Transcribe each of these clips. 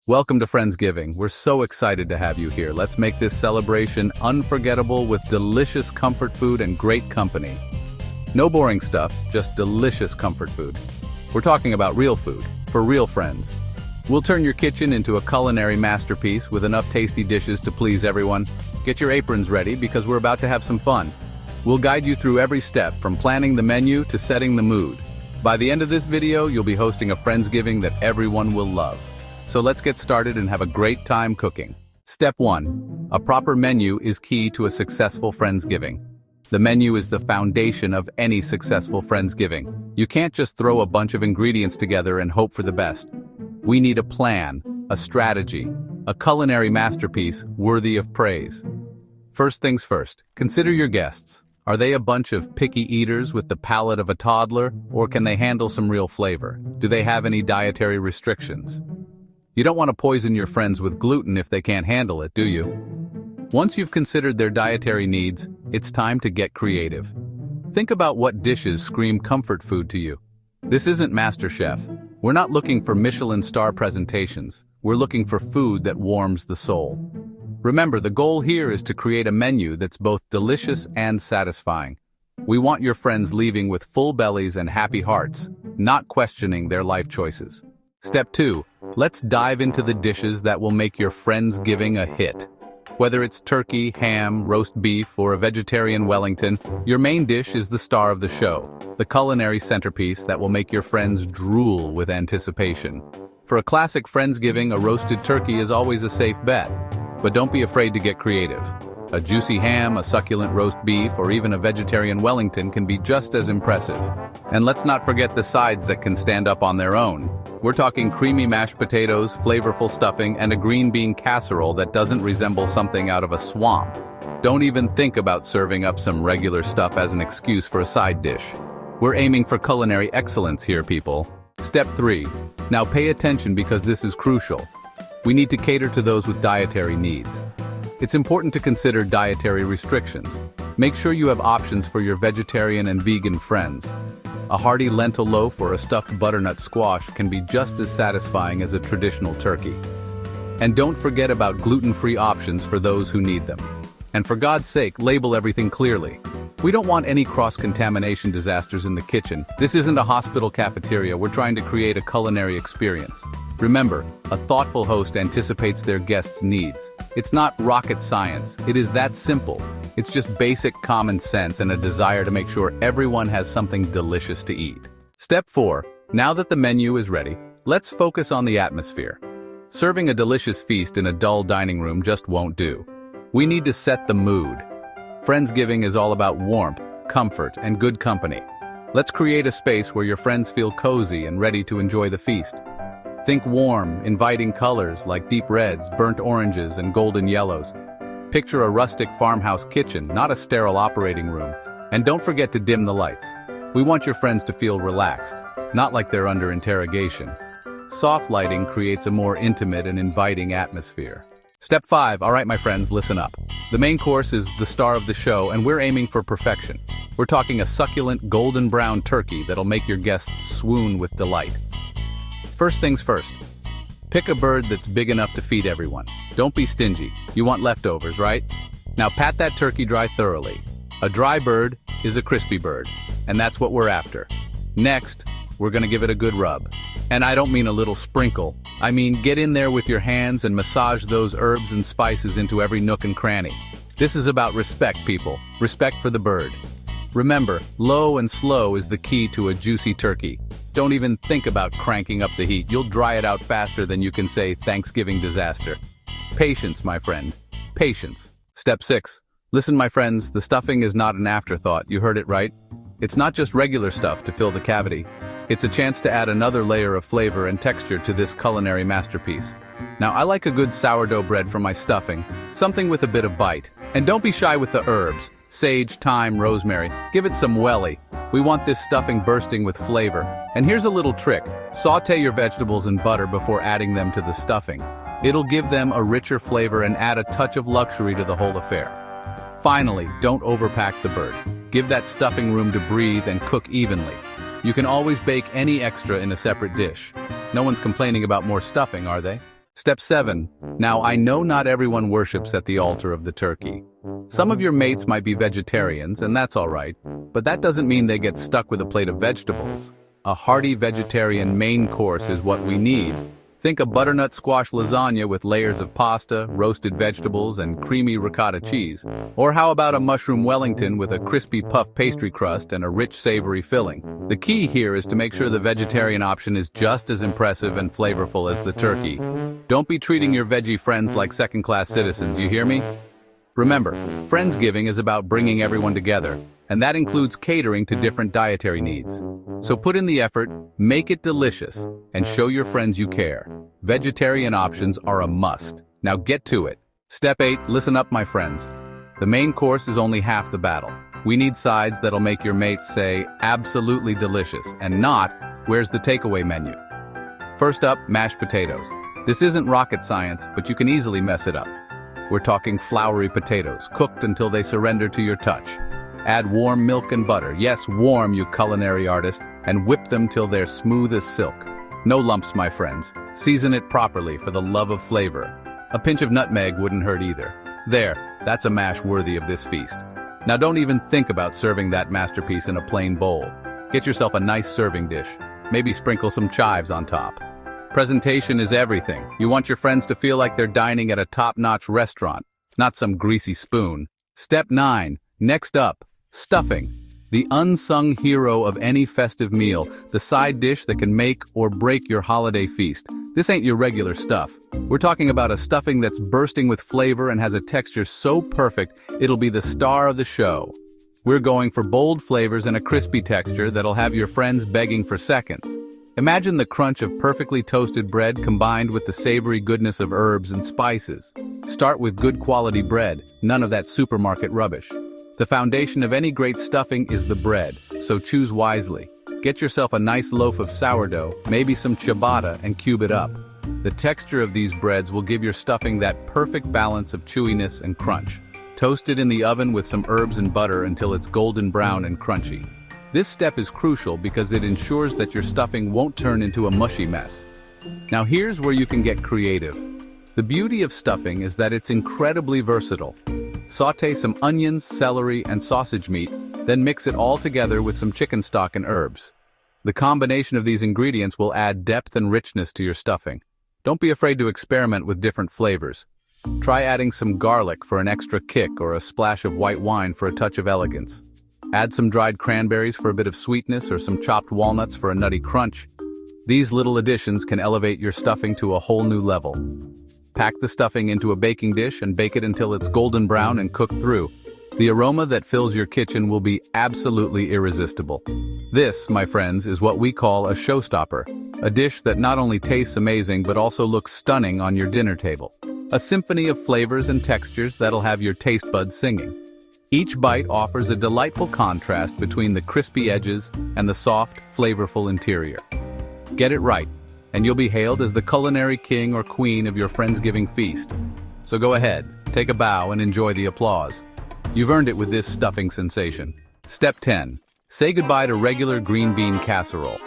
Welcome to Friendsgiving. We're so excited to have you here. Let's make this celebration unforgettable with delicious comfort food and great company. No boring stuff, just delicious comfort food. We're talking about real food, for real friends. We'll turn your kitchen into a culinary masterpiece with enough tasty dishes to please everyone. Get your aprons ready because we're about to have some fun. We'll guide you through every step, from planning the menu to setting the mood. By the end of this video, you'll be hosting a Friendsgiving that everyone will love. So let's get started and have a great time cooking. Step 1. A proper menu is key to a successful Friendsgiving. The menu is the foundation of any successful Friendsgiving. You can't just throw a bunch of ingredients together and hope for the best. We need a plan, a strategy, a culinary masterpiece worthy of praise. First things first, consider your guests. Are they a bunch of picky eaters with the palate of a toddler, or can they handle some real flavor? Do they have any dietary restrictions? You don't want to poison your friends with gluten if they can't handle it, do you? Once you've considered their dietary needs, it's time to get creative. Think about what dishes scream comfort food to you. This isn't MasterChef. We're not looking for Michelin star presentations. We're looking for food that warms the soul. Remember, the goal here is to create a menu that's both delicious and satisfying. We want your friends leaving with full bellies and happy hearts, not questioning their life choices. Step 2. Let's dive into the dishes that will make your Friendsgiving a hit. Whether it's turkey, ham, roast beef, or a vegetarian Wellington, your main dish is the star of the show, the culinary centerpiece that will make your friends drool with anticipation. For a classic Friendsgiving, a roasted turkey is always a safe bet. But don't be afraid to get creative. A juicy ham, a succulent roast beef, or even a vegetarian Wellington can be just as impressive. And let's not forget the sides that can stand up on their own. We're talking creamy mashed potatoes, flavorful stuffing, and a green bean casserole that doesn't resemble something out of a swamp. Don't even think about serving up some regular stuff as an excuse for a side dish. We're aiming for culinary excellence here, people. Step 3. Now pay attention because this is crucial. We need to cater to those with dietary needs. It's important to consider dietary restrictions. Make sure you have options for your vegetarian and vegan friends. A hearty lentil loaf or a stuffed butternut squash can be just as satisfying as a traditional turkey. And don't forget about gluten-free options for those who need them. And for God's sake, label everything clearly. We don't want any cross-contamination disasters in the kitchen. This isn't a hospital cafeteria. We're trying to create a culinary experience. Remember, a thoughtful host anticipates their guests' needs. It's not rocket science. It is that simple. It's just basic common sense and a desire to make sure everyone has something delicious to eat. Step 4. Now that the menu is ready, let's focus on the atmosphere. Serving a delicious feast in a dull dining room just won't do. We need to set the mood. Friendsgiving is all about warmth, comfort, and good company. Let's create a space where your friends feel cozy and ready to enjoy the feast. Think warm, inviting colors like deep reds, burnt oranges, and golden yellows. Picture a rustic farmhouse kitchen, not a sterile operating room. And don't forget to dim the lights. We want your friends to feel relaxed, not like they're under interrogation. Soft lighting creates a more intimate and inviting atmosphere. Step 5. All right, my friends, listen up. The main course is the star of the show, and we're aiming for perfection. We're talking a succulent golden brown turkey that'll make your guests swoon with delight. First things first. Pick a bird that's big enough to feed everyone. Don't be stingy. You want leftovers, right? Now pat that turkey dry thoroughly. A dry bird is a crispy bird, and that's what we're after. Next, we're gonna give it a good rub. And I don't mean a little sprinkle. I mean get in there with your hands and massage those herbs and spices into every nook and cranny. This is about respect, people. Respect for the bird. Remember, low and slow is the key to a juicy turkey. Don't even think about cranking up the heat. You'll dry it out faster than you can say Thanksgiving disaster. Patience, my friend. Patience. Step 6. Listen, my friends, the stuffing is not an afterthought. You heard it right. It's not just regular stuff to fill the cavity. It's a chance to add another layer of flavor and texture to this culinary masterpiece. Now, I like a good sourdough bread for my stuffing, something with a bit of bite. And don't be shy with the herbs. Sage, thyme, rosemary. Give it some welly. We want this stuffing bursting with flavor. And here's a little trick. Sauté your vegetables in butter before adding them to the stuffing. It'll give them a richer flavor and add a touch of luxury to the whole affair. Finally, don't overpack the bird. Give that stuffing room to breathe and cook evenly. You can always bake any extra in a separate dish. No one's complaining about more stuffing, are they? Step 7. Now, I know not everyone worships at the altar of the turkey. Some of your mates might be vegetarians, and that's all right, but that doesn't mean they get stuck with a plate of vegetables. A hearty vegetarian main course is what we need. Think a butternut squash lasagna with layers of pasta, roasted vegetables, and creamy ricotta cheese. Or how about a mushroom Wellington with a crispy puff pastry crust and a rich savory filling? The key here is to make sure the vegetarian option is just as impressive and flavorful as the turkey. Don't be treating your veggie friends like second-class citizens, you hear me? Remember, Friendsgiving is about bringing everyone together, and that includes catering to different dietary needs. So put in the effort, make it delicious, and show your friends you care. Vegetarian options are a must. Now get to it. Step 8, listen up, my friends. The main course is only half the battle. We need sides that'll make your mates say, absolutely delicious, and not, where's the takeaway menu? First up, mashed potatoes. This isn't rocket science, but you can easily mess it up. We're talking floury potatoes, cooked until they surrender to your touch. Add warm milk and butter, yes, warm, you culinary artist, and whip them till they're smooth as silk. No lumps, my friends. Season it properly for the love of flavor. A pinch of nutmeg wouldn't hurt either. There, that's a mash worthy of this feast. Now don't even think about serving that masterpiece in a plain bowl. Get yourself a nice serving dish. Maybe sprinkle some chives on top. Presentation is everything. You want your friends to feel like they're dining at a top-notch restaurant, not some greasy spoon. Step 9. Next up, stuffing. The unsung hero of any festive meal, the side dish that can make or break your holiday feast. This ain't your regular stuff. We're talking about a stuffing that's bursting with flavor and has a texture so perfect, it'll be the star of the show. We're going for bold flavors and a crispy texture that'll have your friends begging for seconds. Imagine the crunch of perfectly toasted bread combined with the savory goodness of herbs and spices. Start with good quality bread, none of that supermarket rubbish. The foundation of any great stuffing is the bread, so choose wisely. Get yourself a nice loaf of sourdough, maybe some ciabatta, and cube it up. The texture of these breads will give your stuffing that perfect balance of chewiness and crunch. Toast it in the oven with some herbs and butter until it's golden brown and crunchy. This step is crucial because it ensures that your stuffing won't turn into a mushy mess. Now here's where you can get creative. The beauty of stuffing is that it's incredibly versatile. Sauté some onions, celery, and sausage meat, then mix it all together with some chicken stock and herbs. The combination of these ingredients will add depth and richness to your stuffing. Don't be afraid to experiment with different flavors. Try adding some garlic for an extra kick or a splash of white wine for a touch of elegance. Add some dried cranberries for a bit of sweetness or some chopped walnuts for a nutty crunch. These little additions can elevate your stuffing to a whole new level. Pack the stuffing into a baking dish and bake it until it's golden brown and cooked through. The aroma that fills your kitchen will be absolutely irresistible. This, my friends, is what we call a showstopper, a dish that not only tastes amazing but also looks stunning on your dinner table. A symphony of flavors and textures that'll have your taste buds singing. Each bite offers a delightful contrast between the crispy edges and the soft, flavorful interior. Get it right, and you'll be hailed as the culinary king or queen of your Friendsgiving feast. So go ahead, take a bow and enjoy the applause. You've earned it with this stuffing sensation. Step 10. Say goodbye to regular green bean casserole.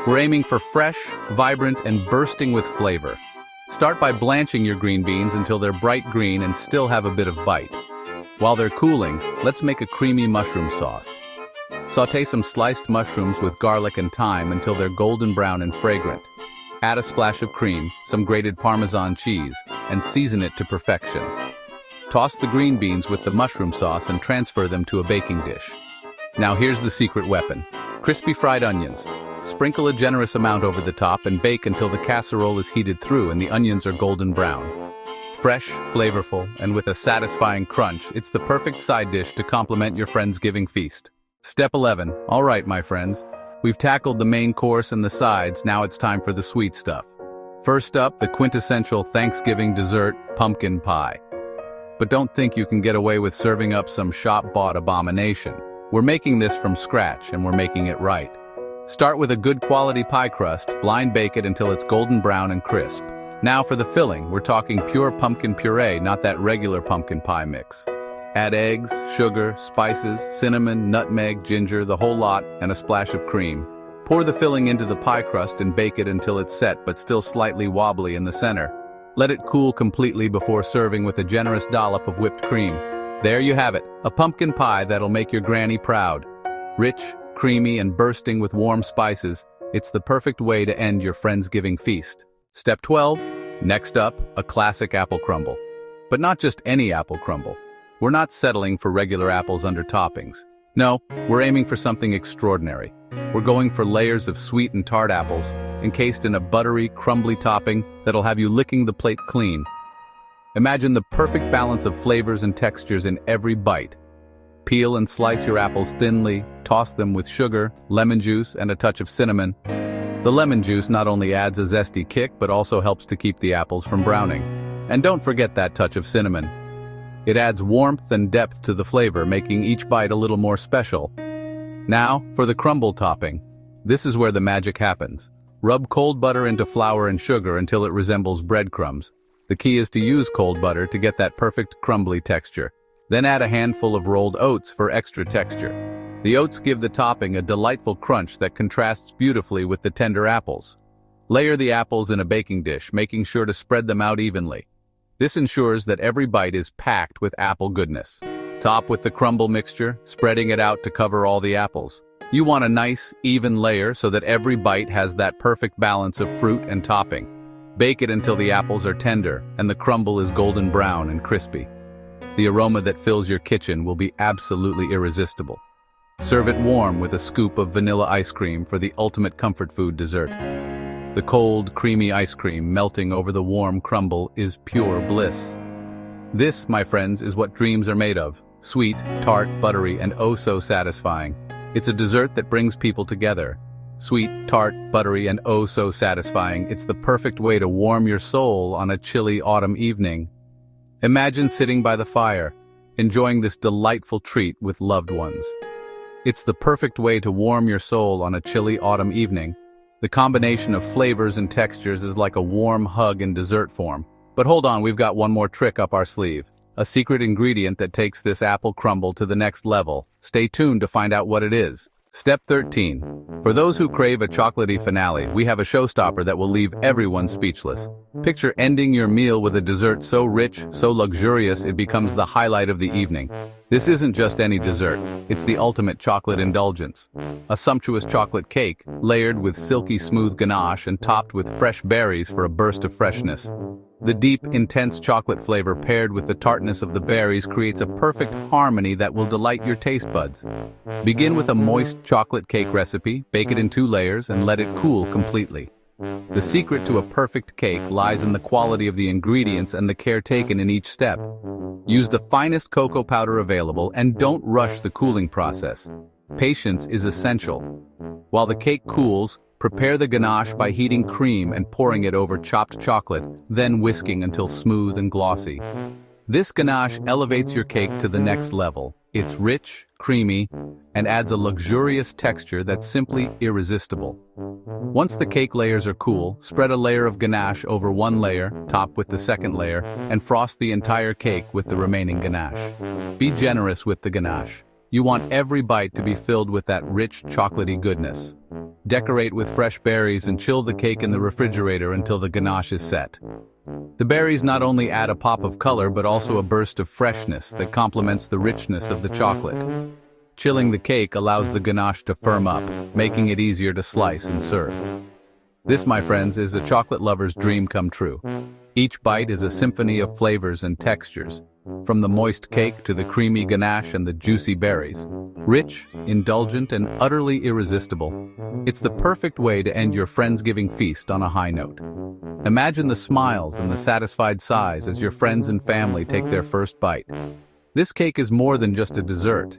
We're aiming for fresh, vibrant, and bursting with flavor. Start by blanching your green beans until they're bright green and still have a bit of bite. While they're cooling, let's make a creamy mushroom sauce. Sauté some sliced mushrooms with garlic and thyme until they're golden brown and fragrant. Add a splash of cream, some grated Parmesan cheese, and season it to perfection. Toss the green beans with the mushroom sauce and transfer them to a baking dish. Now here's the secret weapon. Crispy fried onions. Sprinkle a generous amount over the top and bake until the casserole is heated through and the onions are golden brown. Fresh, flavorful, and with a satisfying crunch, it's the perfect side dish to complement your Friendsgiving feast. Step 11. All right, my friends. We've tackled the main course and the sides, now it's time for the sweet stuff. First up, the quintessential Thanksgiving dessert, pumpkin pie. But don't think you can get away with serving up some shop-bought abomination. We're making this from scratch, and we're making it right. Start with a good quality pie crust, blind bake it until it's golden brown and crisp. Now for the filling, we're talking pure pumpkin puree, not that regular pumpkin pie mix. Add eggs, sugar, spices, cinnamon, nutmeg, ginger, the whole lot, and a splash of cream. Pour the filling into the pie crust and bake it until it's set but still slightly wobbly in the center. Let it cool completely before serving with a generous dollop of whipped cream. There you have it, a pumpkin pie that'll make your granny proud. Rich, creamy, and bursting with warm spices, it's the perfect way to end your Friendsgiving feast. Step 12. Next up, a classic apple crumble. But not just any apple crumble. We're not settling for regular apples under toppings. No, we're aiming for something extraordinary. We're going for layers of sweet and tart apples, encased in a buttery, crumbly topping that'll have you licking the plate clean. Imagine the perfect balance of flavors and textures in every bite. Peel and slice your apples thinly, toss them with sugar, lemon juice, and a touch of cinnamon. The lemon juice not only adds a zesty kick, but also helps to keep the apples from browning. And don't forget that touch of cinnamon. It adds warmth and depth to the flavor, making each bite a little more special. Now, for the crumble topping. This is where the magic happens. Rub cold butter into flour and sugar until it resembles breadcrumbs. The key is to use cold butter to get that perfect crumbly texture. Then add a handful of rolled oats for extra texture. The oats give the topping a delightful crunch that contrasts beautifully with the tender apples. Layer the apples in a baking dish, making sure to spread them out evenly. This ensures that every bite is packed with apple goodness. Top with the crumble mixture, spreading it out to cover all the apples. You want a nice, even layer so that every bite has that perfect balance of fruit and topping. Bake it until the apples are tender and the crumble is golden brown and crispy. The aroma that fills your kitchen will be absolutely irresistible. Serve it warm with a scoop of vanilla ice cream for the ultimate comfort food dessert. The cold, creamy ice cream melting over the warm crumble is pure bliss. This, my friends, is what dreams are made of. Sweet, tart, buttery, and oh so satisfying. It's a dessert that brings people together. Sweet, tart, buttery, and oh so satisfying. It's the perfect way to warm your soul on a chilly autumn evening. Imagine sitting by the fire, enjoying this delightful treat with loved ones. It's the perfect way to warm your soul on a chilly autumn evening. The combination of flavors and textures is like a warm hug in dessert form. But hold on, we've got one more trick up our sleeve. A secret ingredient that takes this apple crumble to the next level. Stay tuned to find out what it is. Step 13. For those who crave a chocolatey finale, we have a showstopper that will leave everyone speechless. Picture ending your meal with a dessert so rich, so luxurious, it becomes the highlight of the evening. This isn't just any dessert, it's the ultimate chocolate indulgence. A sumptuous chocolate cake, layered with silky smooth ganache and topped with fresh berries for a burst of freshness. The deep, intense chocolate flavor paired with the tartness of the berries creates a perfect harmony that will delight your taste buds. Begin with a moist chocolate cake recipe, bake it in 2 layers, and let it cool completely. The secret to a perfect cake lies in the quality of the ingredients and the care taken in each step. Use the finest cocoa powder available and don't rush the cooling process. Patience is essential. While the cake cools, prepare the ganache by heating cream and pouring it over chopped chocolate, then whisking until smooth and glossy. This ganache elevates your cake to the next level. It's rich, creamy, and adds a luxurious texture that's simply irresistible. Once the cake layers are cool, spread a layer of ganache over one layer, top with the second layer, and frost the entire cake with the remaining ganache. Be generous with the ganache. You want every bite to be filled with that rich, chocolatey goodness. Decorate with fresh berries and chill the cake in the refrigerator until the ganache is set. The berries not only add a pop of color but also a burst of freshness that complements the richness of the chocolate. Chilling the cake allows the ganache to firm up, making it easier to slice and serve. This, my friends, is a chocolate lover's dream come true. Each bite is a symphony of flavors and textures, from the moist cake to the creamy ganache and the juicy berries. Rich, indulgent, and utterly irresistible. It's the perfect way to end your Friendsgiving feast on a high note. Imagine the smiles and the satisfied sighs as your friends and family take their first bite. This cake is more than just a dessert.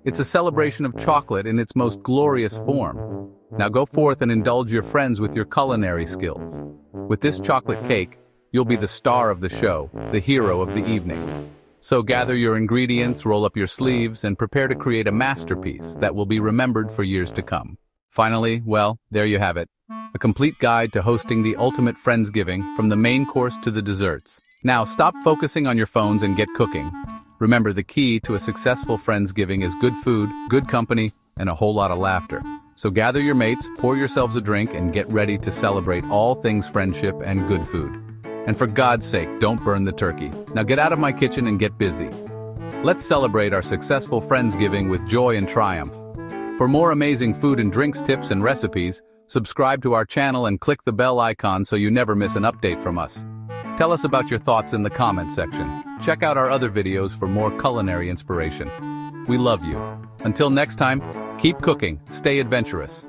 It's a celebration of chocolate in its most glorious form. Now go forth and indulge your friends with your culinary skills. With this chocolate cake, you'll be the star of the show, the hero of the evening. So gather your ingredients, roll up your sleeves, and prepare to create a masterpiece that will be remembered for years to come. Finally, well, there you have it. A complete guide to hosting the ultimate Friendsgiving, from the main course to the desserts. Now stop focusing on your phones and get cooking. Remember, the key to a successful Friendsgiving is good food, good company, and a whole lot of laughter. So gather your mates, pour yourselves a drink, and get ready to celebrate all things friendship and good food. And for God's sake, don't burn the turkey. Now get out of my kitchen and get busy. Let's celebrate our successful Friendsgiving with joy and triumph. For more amazing food and drinks tips and recipes, subscribe to our channel and click the bell icon so you never miss an update from us. Tell us about your thoughts in the comment section. Check out our other videos for more culinary inspiration. We love you. Until next time, keep cooking, stay adventurous.